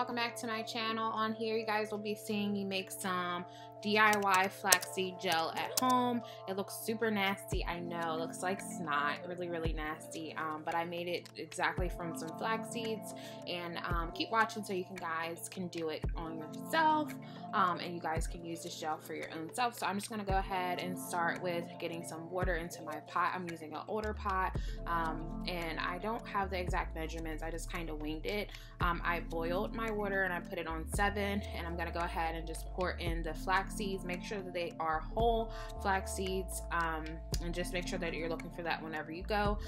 welcome back to my channel. On here you guys will be seeing me make some DIY flaxseed gel at home. It looks super nasty, I know, it looks like snot, really nasty, but I made it exactly from some flax seeds. And keep watching so you guys can do it on yourself, and you guys can use this gel for your own self. So I'm just gonna go ahead and start with getting some water into my pot. I'm using an older pot, and I don't have the exact measurements, I just kind of winged it. I boiled my water and I put it on 7, and I'm gonna go ahead and just pour in the flax seeds. Make sure that they are whole flax seeds, and just make sure that you're looking for that whenever you go.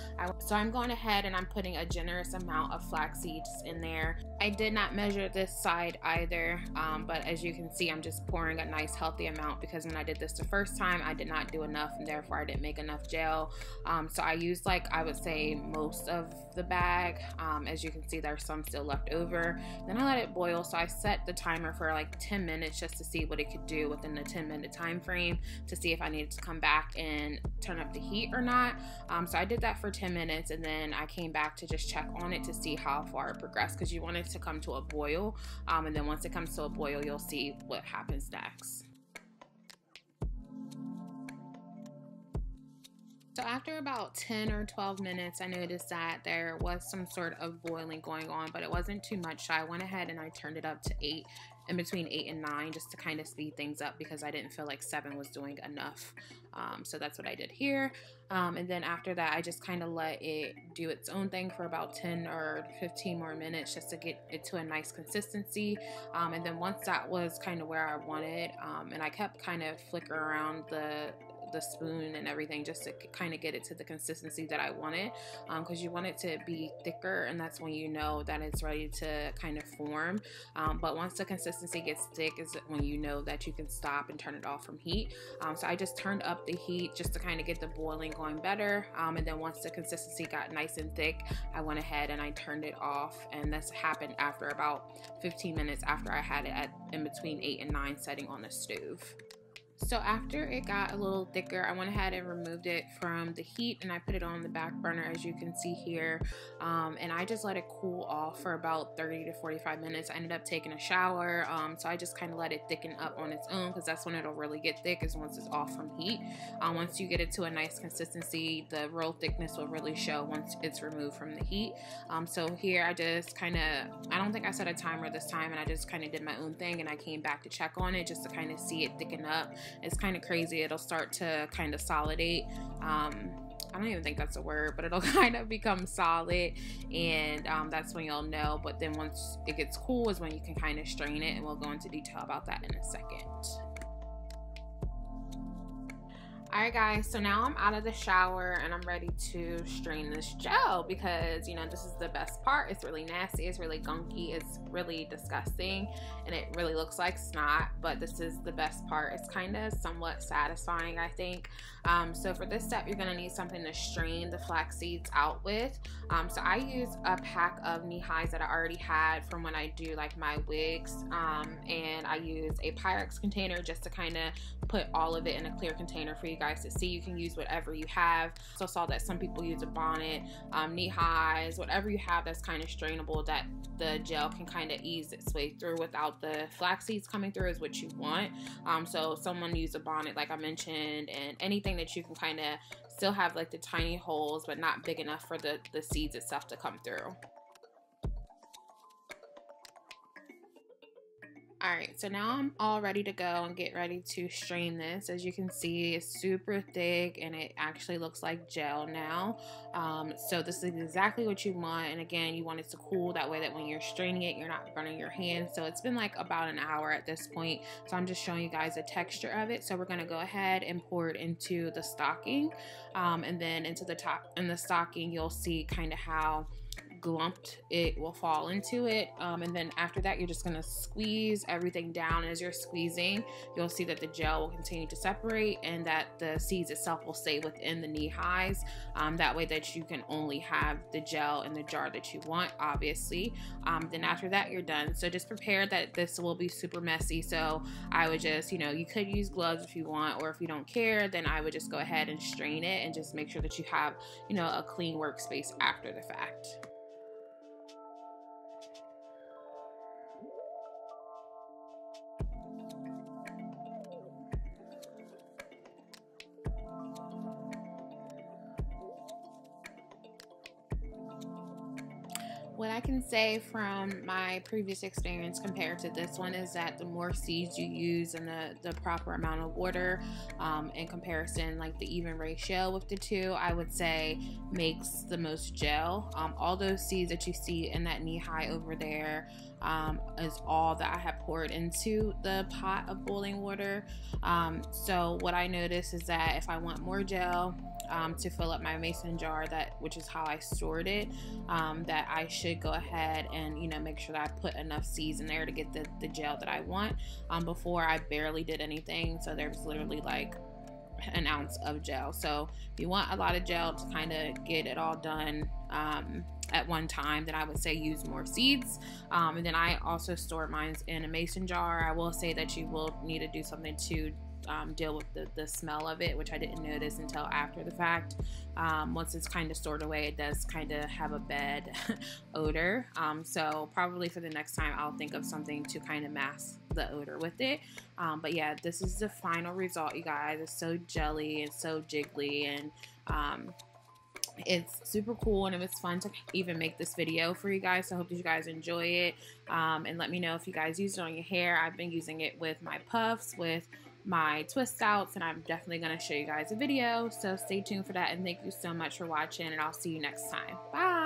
So I'm going ahead and I'm putting a generous amount of flax seeds in there. I did not measure this side either, but as you can see, I'm just pouring a nice healthy amount because when I did this the first time, I did not do enough, and therefore I didn't make enough gel. So I used, like, I would say most of the bag. As you can see, there's some still left over. Then I let it boil, so I set the timer for like 10 minutes just to see what it could do within the 10-minute time frame, to see if I needed to come back and turn up the heat or not. So I did that for 10 minutes, and then I came back to just check on it to see how far it progressed, because you want it to come to a boil, and then once it comes to a boil, you'll see what happens next. So after about 10 or 12 minutes, I noticed that there was some sort of boiling going on, but it wasn't too much. So I went ahead and I turned it up to 8, in between 8 and 9, just to kind of speed things up because I didn't feel like 7 was doing enough. So that's what I did here. And then after that, I just kind of let it do its own thing for about 10 or 15 more minutes just to get it to a nice consistency. And then once that was kind of where I wanted, and I kept kind of flickering around the spoon and everything just to kind of get it to the consistency that I wanted, because you want it to be thicker, and that's when you know that it's ready to kind of form. But once the consistency gets thick is when you know that you can stop and turn it off from heat. So I just turned up the heat just to kind of get the boiling going better, and then once the consistency got nice and thick, I went ahead and I turned it off, and this happened after about 15 minutes after I had it at in between 8 and 9 setting on the stove. So after it got a little thicker, I went ahead and removed it from the heat, and I put it on the back burner, as you can see here, and I just let it cool off for about 30 to 45 minutes. I ended up taking a shower, so I just kind of let it thicken up on its own, because that's when it'll really get thick, is once it's off from heat. Once you get it to a nice consistency, the real thickness will really show once it's removed from the heat. So here I just kind of, I don't think I set a timer this time, and I just kind of did my own thing, and I came back to check on it just to kind of see it thicken up. It's kind of crazy. It'll start to kind of solidate. I don't even think that's a word, but it'll kind of become solid, and that's when you'll know. But then once it gets cool is when you can kind of strain it, and we'll go into detail about that in a second. Alright guys, so now I'm out of the shower and I'm ready to strain this gel, because you know, this is the best part. It's really nasty, it's really gunky, it's really disgusting, and it really looks like snot, but this is the best part. It's kind of somewhat satisfying, I think. So for this step, you're going to need something to strain the flax seeds out with. So I use a pack of knee highs that I already had from when I do like my wigs, and I use a Pyrex container just to kind of put all of it in a clear container for you guys to see. You can use whatever you have. So I saw that some people use a bonnet, knee highs, whatever you have that's kind of strainable, that the gel can kind of ease its way through without the flax seeds coming through, is what you want. So someone use a bonnet like I mentioned, and anything that you can kind of still have like the tiny holes but not big enough for the seeds itself to come through. Alright, so now I'm all ready to go and get ready to strain this. As you can see, it's super thick and it actually looks like gel now. So this is exactly what you want, and again, you want it to cool, that way that when you're straining it, you're not burning your hands. So it's been like about an hour at this point, so I'm just showing you guys the texture of it. So we're going to go ahead and pour it into the stocking, and then into the top in the stocking, you'll see kind of how glumped it will fall into it, and then after that you're just going to squeeze everything down. As you're squeezing, you'll see that the gel will continue to separate, and that the seeds itself will stay within the knee highs, that way that you can only have the gel in the jar that you want, obviously. Then after that you're done. So just prepare that this will be super messy, so I would just, you know, you could use gloves if you want, or if you don't care, then I would just go ahead and strain it and just make sure that you have, you know, a clean workspace after the fact. What I can say from my previous experience compared to this one is that the more seeds you use and the proper amount of water in comparison, like the even ratio with the two, I would say makes the most gel. All those seeds that you see in that knee high over there is all that I have poured into the pot of boiling water. So what I noticed is that if I want more gel to fill up my mason jar, which is how I stored it, that I should go ahead and make sure that I put enough seeds in there to get the gel that I want. Before, I barely did anything, so there's literally like an ounce of gel. So if you want a lot of gel to kind of get it all done at one time, then I would say use more seeds. And then I also store mine in a mason jar. I will say that you will need to do something to deal with the smell of it, which I didn't notice until after the fact. Once it's kind of stored away, it does kind of have a bad odor. So probably for the next time, I'll think of something to kind of mask the odor with it. But yeah, this is the final result, you guys. It's so jelly and so jiggly, and it's super cool, and it was fun to even make this video for you guys. So I hope that you guys enjoy it, and let me know if you guys use it on your hair. I've been using it with my puffs, with my twist outs, and I'm definitely going to show you guys a video, so stay tuned for that. And thank you so much for watching, and I'll see you next time. Bye.